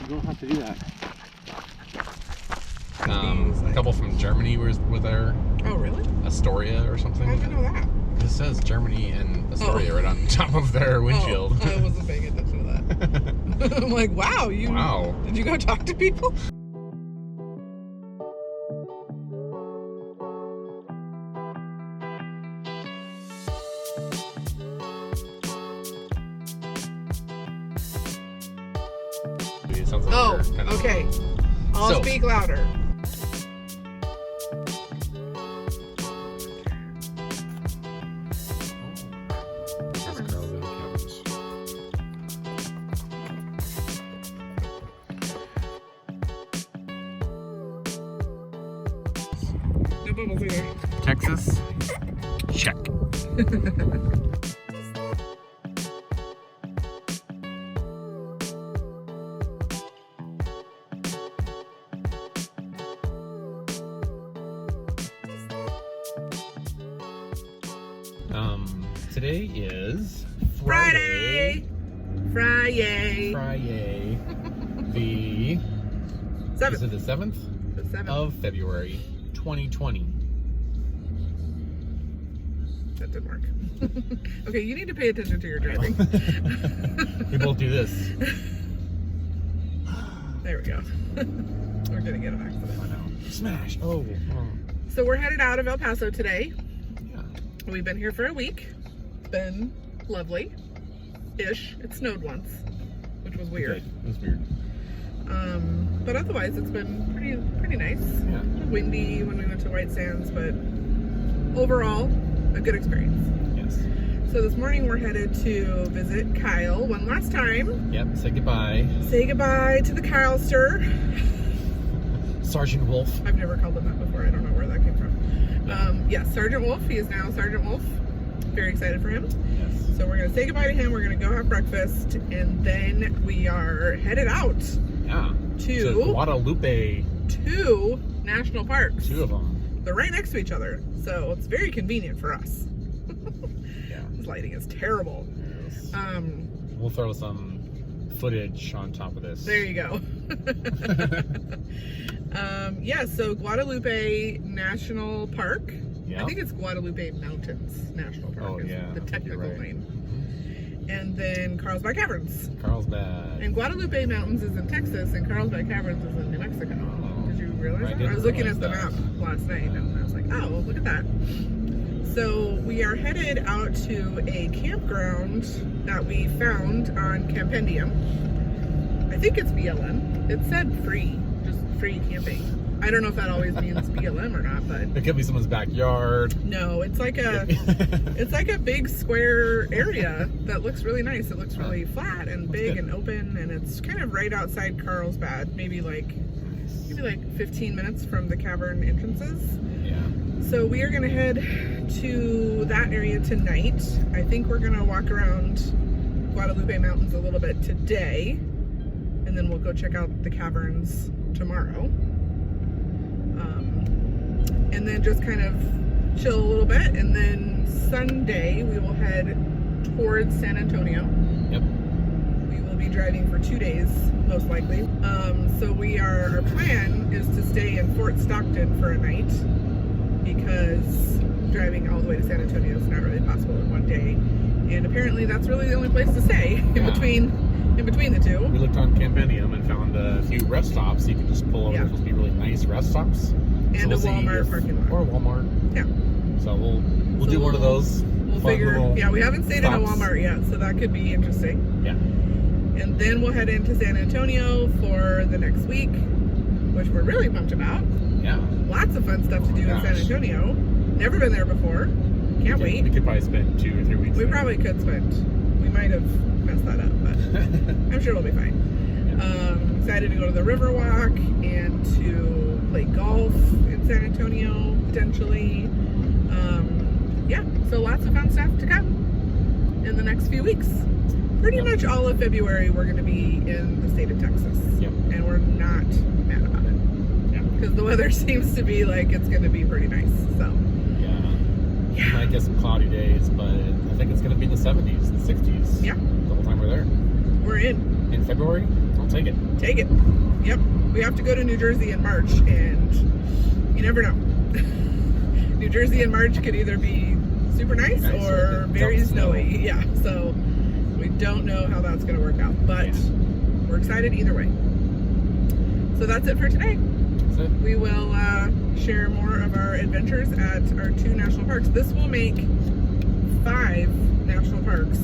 You don't have to do that. A couple from Germany were there. Oh, really? Astoria or something. How did you know that? It says Germany and Astoria right on top of their windshield. Oh, I wasn't paying attention to that. I'm like, wow, Wow. Did you go talk to people? It sounds like Oh, they're kind of- okay. I'll speak louder. That's Carlsbad Caves. No bubbles either. Texas? Check. Today is Friday. The 7th. Is it the 7th The 7th. of February 2020. That didn't work. Okay, you need to pay attention to your driving. We both do this. There we go. We're gonna get an accident. I know. Smash. Oh. So we're headed out of El Paso today. Yeah. We've been here for a week. Been lovely-ish. It snowed once, which was weird. It was weird. But otherwise, it's been pretty nice. Yeah. Windy when we went to White Sands, but overall, a good experience. Yes. So this morning we're headed to visit Kyle one last time. Yep. Say goodbye. Say goodbye to the Kylester. Sergeant Wolf. I've never called him that before. I don't know where that came from. Yes, Sergeant Wolf. He is now Sergeant Wolf. Very excited for him. Yes. So we're going to say goodbye to him. We're going to go have breakfast. And then we are headed out Yeah. to Guadalupe. 2 national parks. 2 of them. They're right next to each other. So it's very convenient for us. Yeah. This lighting is terrible. Yes. Um, We'll throw some footage on top of this. There you go. Yeah, so Guadalupe National Park. Yeah. I think it's Guadalupe Mountains National Park. Oh, is yeah, the technical you're right. name. And then Carlsbad Caverns. Carlsbad. And Guadalupe Mountains is in Texas, and Carlsbad Caverns is in New Mexico. Oh. Did you realize that? didn't I was looking realize at the that. map last night, and I was like, oh, look at that. So we are headed out to a campground that we found on Campendium. I think it's BLM. It said free, just free camping. I don't know if that always means BLM or not, but It could be someone's backyard. no, it's like a big square area that looks really nice. It looks really flat and big good. and open, and it's kind of right outside Carlsbad, maybe like 15 minutes from the cavern entrances. Yeah. So we are gonna head to that area tonight. I think we're gonna walk around Guadalupe Mountains a little bit today, and then we'll go check out the caverns tomorrow. And then just kind of chill a little bit, and then Sunday we will head towards San Antonio. Yep. We will be driving for 2 days, most likely. So our plan is to stay in Fort Stockton for a night, because driving all the way to San Antonio is not really possible in one day. And apparently that's really the only place to stay in between the two. We looked on Campendium and found a few rest stops. You can just pull over. Yeah. They're supposed to be really nice rest stops. And a Walmart parking lot. Or a Walmart. Yeah. So we'll do one of those. We'll fun figure. little Yeah, we haven't stayed in a stops. Walmart yet, so that could be interesting. Yeah. And then we'll head into San Antonio for the next week, which we're really pumped about. Yeah. Lots of fun stuff to do in San Antonio. Never been there before. Can't wait. We could probably spend 2 or 3 weeks. We there. probably could spend. We might have messed that up, but I'm sure it'll be fine. Excited to go to the Riverwalk and to play golf in San Antonio, potentially. Yeah, so lots of fun stuff to come in the next few weeks. Pretty much all of February we're going to be in the state of Texas. Yep. And we're not mad about it. Yeah. Because the weather seems to be like it's going to be pretty nice, so. Yeah. We might get some cloudy days, but I think it's going to be in the 70s and 60s. Yeah. The whole time we're there. We're in. In February? Oh I'll take it. Take it. Yep. We have to go to New Jersey in March, and you never know. New Jersey in March could either be super nice or very snowy. Yeah, so we don't know how that's going to work out, but we're excited either way. So that's it for today. That's it. We will share more of our adventures at our 2 national parks. This will make 5 national parks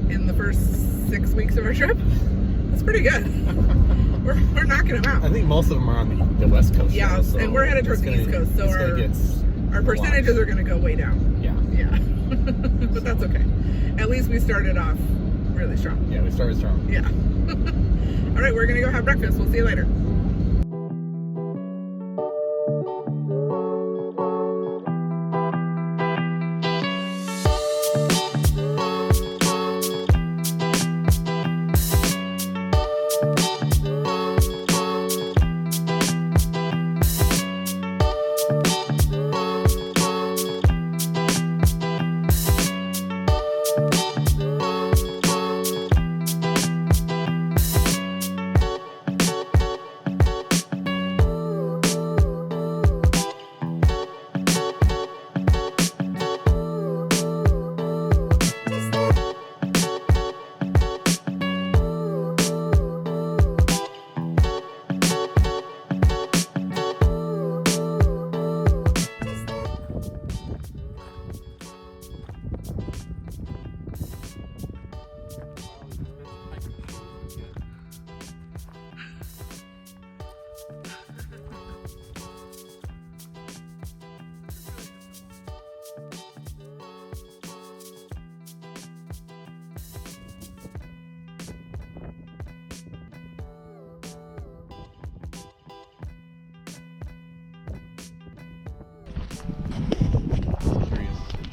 in the first 6 weeks of our trip. That's pretty good. We're knocking them out. I think most of them are on the West Coast. Yeah, so and we're headed towards the East Coast, so our percentages are going to go way down. Yeah. Yeah. But that's okay. At least we started off really strong. Yeah, we started strong. Yeah. All right, we're going to go have breakfast. We'll see you later.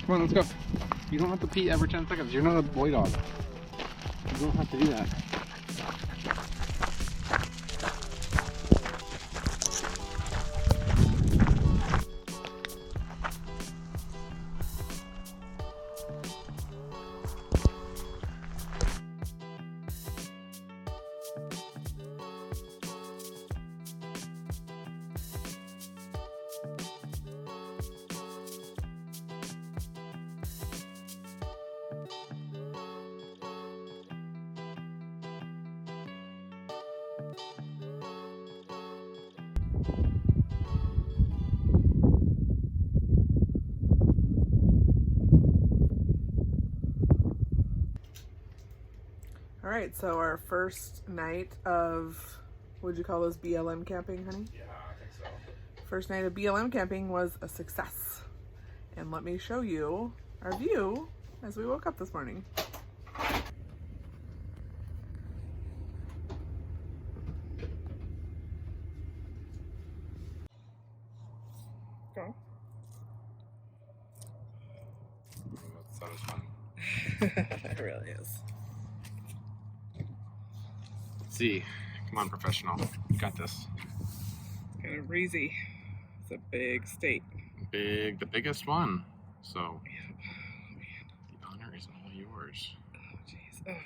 Come on, let's go. You don't have to pee every 10 seconds. You're not a boy dog. You don't have to do that. All right, so our first night of, what'd you call this, BLM camping, honey? Yeah, I think so. First night of BLM camping was a success. And let me show you our view as we woke up this morning. Go. That sounds fun. It really is. Let's see. Come on, professional. You got this. It's kind of breezy. It's a big state. The biggest one. So, Yep. Oh, man. the honor is all yours. Oh, jeez.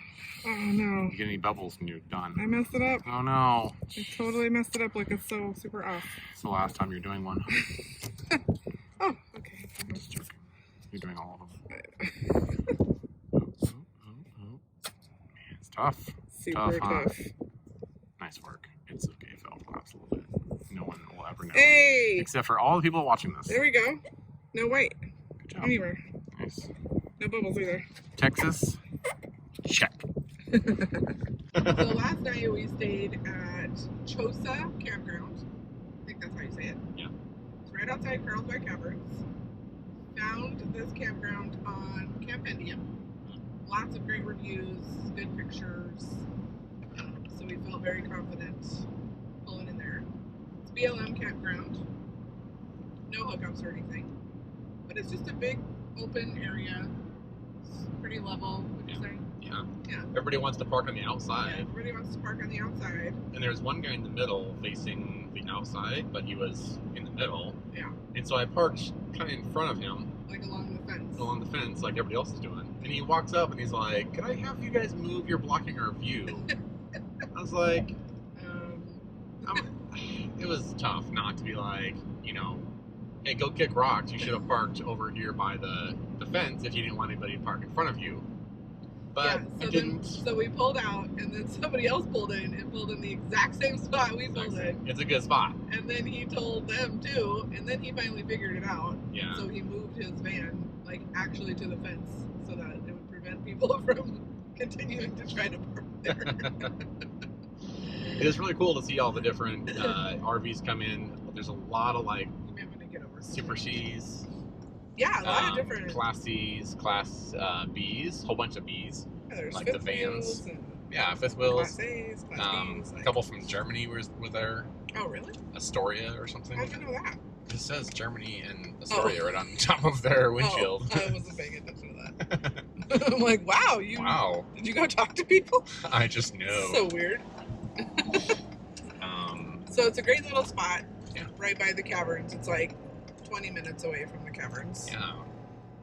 Oh, no. You get any bubbles when you're done? I messed it up. Oh no. I totally messed it up like it's so super off. It's the last time you're doing one. Oh, okay. I'm just joking. You're doing all of them. Man, it's tough. Super huh? tough. Nice work. It's okay if I'll collapse a little bit. No one will ever know. Hey! Except for all the people watching this. There we go. No white. Good job. Anywhere. Nice. No bubbles either. Texas, check. So last night we stayed at Chosa Campground. I think that's how you say it. Yeah. It's right outside Carlsbad Caves. Found this campground on Campendium. Lots of great reviews, good pictures. So we felt very confident pulling in there. It's BLM Campground. No hookups or anything. But it's just a big open area. It's pretty level, would you say? Yeah. Yeah. Everybody wants to park on the Yeah, outside. everybody wants to park on the outside. And there's one guy in the middle facing the outside, but he was in the middle. Yeah. And so I parked kind of in front of him Like along the fence. along the fence like everybody else is doing. And he walks up and he's like, "Can I have you guys move? You're blocking our view." was like, Um, it was tough not to be like, you know, hey, go kick rocks. You should have parked over here by the fence if you didn't want anybody to park in front of you. But yeah, I so didn't. so we pulled out, and then somebody else pulled in and pulled in the exact same spot we pulled in. It's a good spot. And then he told them too, and then he finally figured it out. Yeah. So he moved his van like actually to the fence so that it would prevent people from continuing to try to park there. It was really cool to see all the different RVs come in. There's a lot of like I'm gonna get over Super Cs. Yeah, a lot of different Class Cs, Class Bs, whole bunch of Bs. Yeah, there's like fifth the vans. wheels and Yeah, fifth wheels. Class A's, Class B's. A couple from Germany were there. Oh, really? Astoria or something. How'd you know that? It says Germany and Astoria right on top of their windshield. Oh, I wasn't paying attention to that. I'm like, wow, Wow. Did you go talk to people? I just know. So weird. So it's a great little spot. Yeah. Right by the caverns. It's like 20 minutes away from the caverns. Yeah.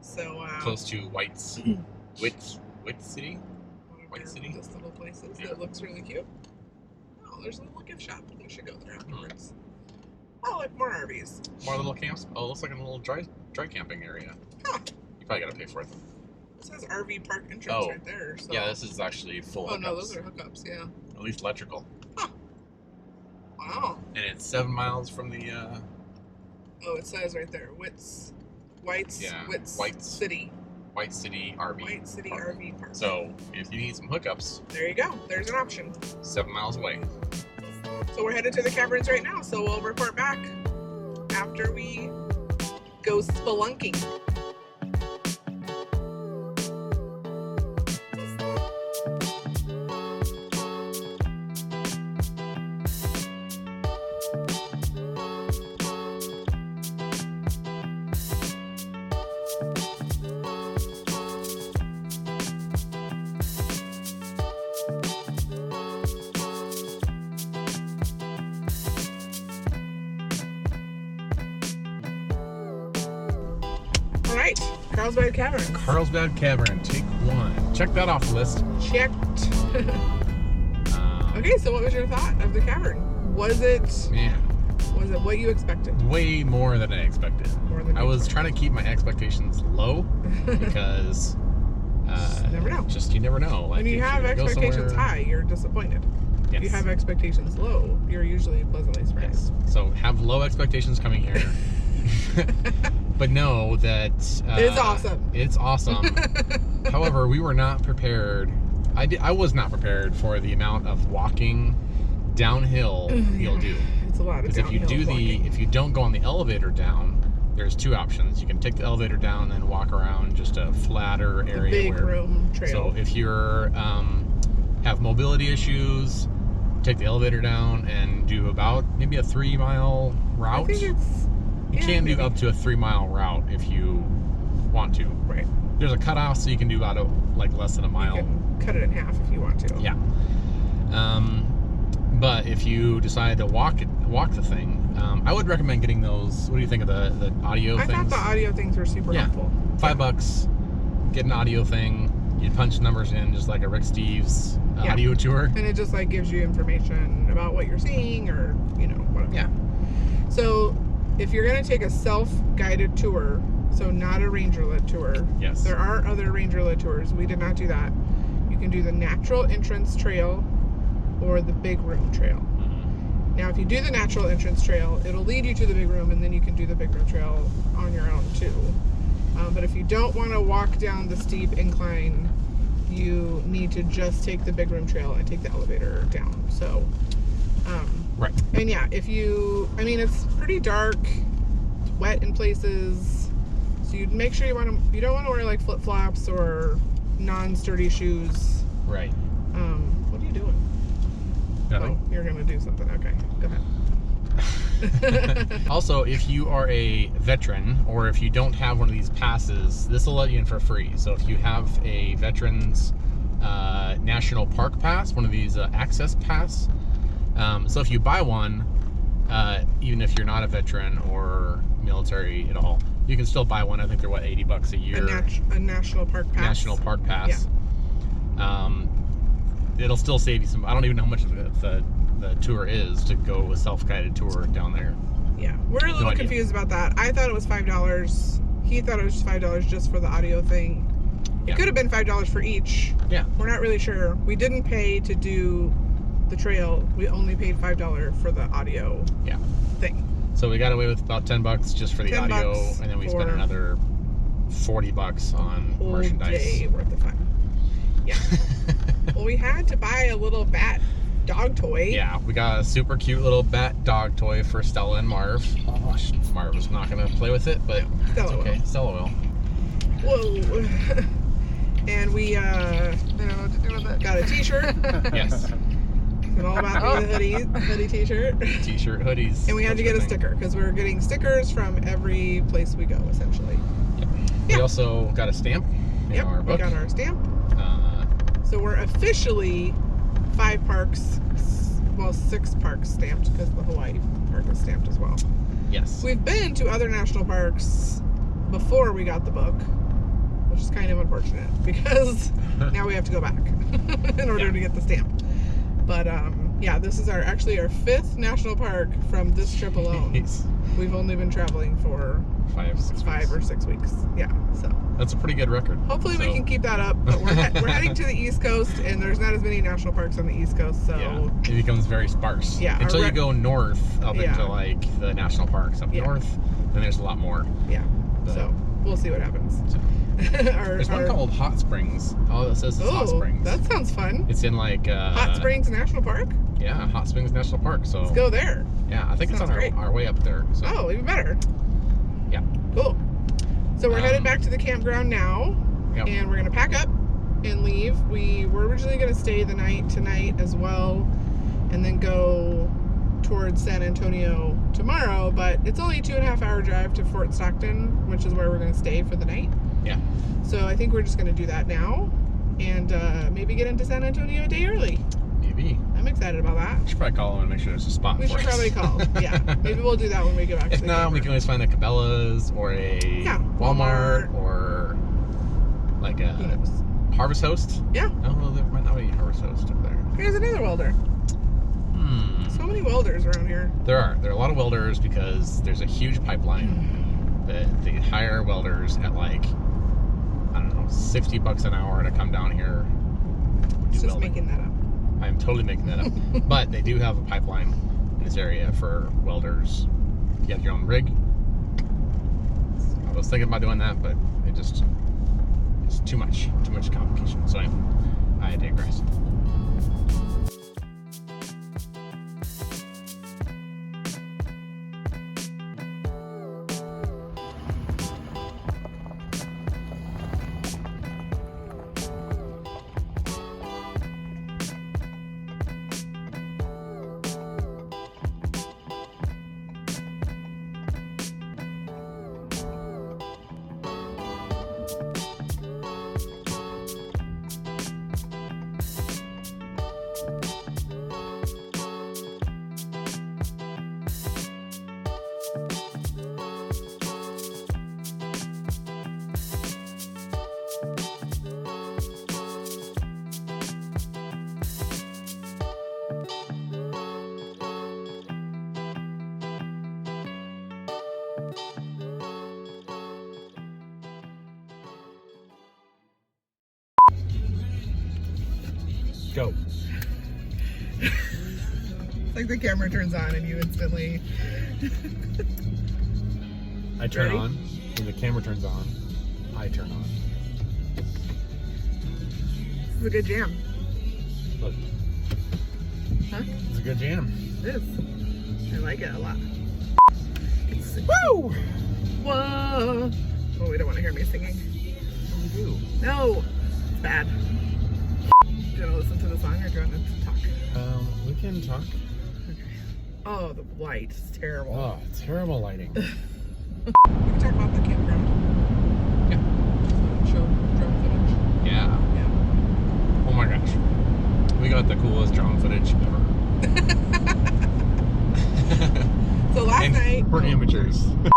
So close to White City. White City. Just little places. Yeah. That looks really cute. Oh, there's a little gift shop. We should go there afterwards. Oh, like more RVs. More little camps. Oh, it looks like a little dry camping area. Huh. You probably gotta pay for it. It says RV park entrance right there. So. Yeah, this is actually full. Oh hookups. no, those are hookups. Yeah. At least electrical. Huh. Wow. And it's 7 miles from the. Oh, it says right there, White City RV. White City Park. RV Park. So if you need some hookups, there you go. There's an option. 7 miles away. So we're headed to the caverns right now. So we'll report back after we go spelunking. All right, Carlsbad Caverns. Carlsbad Cavern, take 1. Check that off the list. Checked. Okay, so what was your thought of the cavern? Was it what you expected? Way more than I expected. More than I was trying to keep my expectations low because never know. you never know. Like When you if have you're gonna go expectations somewhere- high, you're disappointed. Yes. If you have expectations low, you're usually pleasantly surprised. Yes. So have low expectations coming here. But know that It's awesome. It's awesome. However, we were not prepared. I was not prepared for the amount of walking downhill you'll do. It's a lot of Because if you downhill walking. if you don't go on the elevator down, there's 2 options. You can take the elevator down and walk around just a flatter The area. big room trail. So if you're have mobility issues, take the elevator down and do about maybe a 3-mile route. I think it's You can do up to a 3-mile route if you want to. Right. There's a cutoff, so you can do about less than a mile. You can cut it in half if you want to. Yeah. But if you decide to walk the thing, I would recommend getting those. What do you think of the audio I things? thought the audio things were super helpful. $5. Get an audio thing. You punch numbers in just like a Rick Steves audio tour. And it just like gives you information about what you're seeing or whatever. Yeah. So if you're gonna take a self-guided tour, so not a ranger-led tour. Yes. There are other ranger-led tours. We did not do that. You can do the natural entrance trail or the big room trail. Now, if you do the natural entrance trail, it'll lead you to the big room, and then you can do the big room trail on your own too. But if you don't want to walk down the steep incline, you need to just take the big room trail and take the elevator down. So, Right. and yeah, it's pretty dark, it's wet in places, so you'd make sure you don't want to wear like flip flops or non-sturdy shoes. Right. What are you doing? Nothing. Oh, you're gonna do something. Okay, go ahead. Also, if you are a veteran or if you don't have one of these passes, this will let you in for free. So if you have a veterans national park pass, one of these access pass, so if you buy one, even if you're not a veteran or military at all, you can still buy one. I think they're $80 a year. A national park pass. National park pass. Yeah. it'll still save you some. I don't even know how much the tour is to go a self-guided tour down there. Yeah, we're a little confused about that. I thought it was $5. He thought it was $5 just for the audio thing. It could have been $5 for each. Yeah. We're not really sure. We didn't pay to do the trail. We only paid $5 for the audio thing. So we got away with about $10 just for the audio, and then we spent another $40 on merchandise. Day worth of fun. Yeah. Well, we had to buy a little bat dog toy. Yeah, we got a super cute little bat dog toy for Stella and Marv. Oh, Marv was not going to play with it, but Stella it's okay. will. Stella will. Whoa. And we, I don't know what to do with it. Got a t-shirt. Yes. It's all about the hoodie t-shirt. T-shirt, hoodies. And we had to get a sticker because we're getting stickers from every place we go, essentially. Yep. We also got a stamp in our book. We got our stamp. So we're officially 5 parks, well, 6 parks stamped because the Hawaii park is stamped as well. Yes. We've been to other national parks before we got the book, which is kind of unfortunate because now we have to go back in order to get the stamp. But yeah, this is actually our 5th national park from this trip alone. We've only been traveling for 5 or 6 weeks. Yeah, so that's a pretty good record. Hopefully we can keep that up. But we're heading to the East Coast, and there's not as many national parks on the East Coast, so it becomes very sparse. Yeah, until you go north up into like the national parks up north, then there's a lot more. Yeah, so we'll see what happens. So. There's one called Hot Springs. All it says is Hot Springs. That sounds fun. It's in like Hot Springs National Park? Yeah, Hot Springs National Park. So let's go there. Yeah, I think it's on our way up there. So. Oh, even better. Yeah. Cool. So we're headed back to the campground now, and we're gonna pack up and leave. We were originally gonna stay the night tonight as well, and then go towards San Antonio tomorrow, but it's only a 2.5-hour drive to Fort Stockton, which is where we're gonna stay for the night. Yeah. So I think we're just gonna do that now, and maybe get into San Antonio a day early. Maybe. I'm excited about that. We should probably call them and make sure there's a spot for us. We should probably call. Yeah. Maybe we'll do that when we get back. If not, we can always find a Cabela's or a Walmart or like a Harvest Host. Yeah. Oh, there might not be a Harvest Host up there. Here's another welder. So many welders around here. There are a lot of welders because there's a huge pipeline that they hire welders at like, I don't know, $60 an hour to come down here. Just making that up. I'm totally making that up. But they do have a pipeline in this area for welders. You have your own rig. I was thinking about doing that, but it's too much complication. So I digress. Go. It's like the camera turns on and you instantly... I turn on. When the camera turns on, I turn on. This is a good jam. Look. Huh? It's a good jam. It is. I like it a lot. Woo! Whoa! Oh, we don't want to hear me singing. What do we do? No! It's bad. Do you want to listen to the song or do you want to talk? We can talk. Okay. Oh, the light is terrible. Oh, terrible lighting. We can talk about the campground. Yeah. Show drone footage. Yeah. Yeah. Oh my gosh. We got the coolest drone footage ever. So last night... We're amateurs.